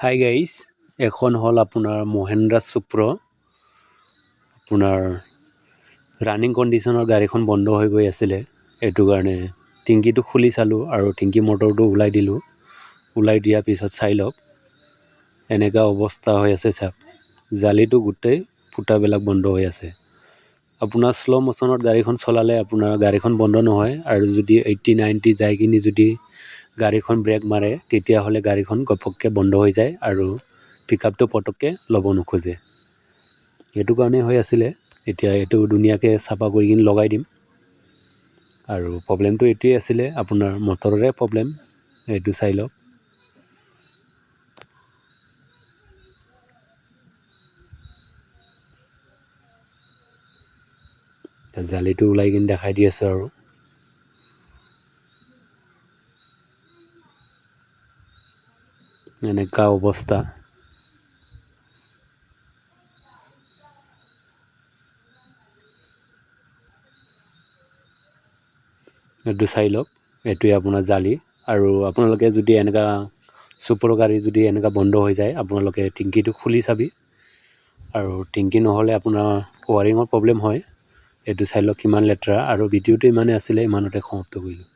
Hi guys, এখন হ'ল আপোনাৰ মহেন্দ্ৰা চুপ্ৰ। আপোনাৰ ৰানিং কণ্ডিশ্যনৰ গাড়ীখন বন্ধ হৈ গৈ আছিলে, এইটো কাৰণে টিংকিটো খুলি চালোঁ আৰু টিংকি মটৰটো ওলাই দিলোঁ। ওলাই দিয়াৰ পিছত চাই লওক, এনেকুৱা অৱস্থা হৈ আছে। চাওক, জালিটো গোটেই ফুটাবিলাক বন্ধ হৈ আছে। আপোনাৰ শ্ল' মোশ্যনত গাড়ীখন চলালে আপোনাৰ গাড়ীখন বন্ধ নহয়, আৰু যদি 80-90 যাই কিনি যদি গাড়ীখন ব্ৰেক মাৰে তেতিয়াহ'লে গাড়ীখন ঘপককৈ বন্ধ হৈ যায় আৰু পিক আপটো পটককৈ ল'ব নোখোজে। সেইটো কাৰণেই হৈ আছিলে। এতিয়া এইটো ধুনীয়াকৈ চাফা কৰি কিনি লগাই দিম। আৰু প্ৰব্লেমটো এইটোৱেই আছিলে, আপোনাৰ মটৰৰে প্ৰব্লেম। এইটো চাই লওক। জালিটো ওলাই কিনি দেখাই দি আছে আৰু এনেকুৱা অৱস্থা। এইটো চাই লওক, এইটোৱে আপোনাৰ জালি। আৰু আপোনালোকে যদি এনেকুৱা চুপাৰ গাড়ী যদি এনেকুৱা বন্ধ হৈ যায়, আপোনালোকে টিংকিটো খুলি চাবি। আৰু টিংকি নহ'লে আপোনাৰ ৱাৰিঙৰ প্ৰব্লেম হয়। এইটো চাই লওক কিমান লেতেৰা। আৰু ভিডিঅ'টো ইমানেই আছিলে, ইমানতে সমাপ্ত কৰিলোঁ।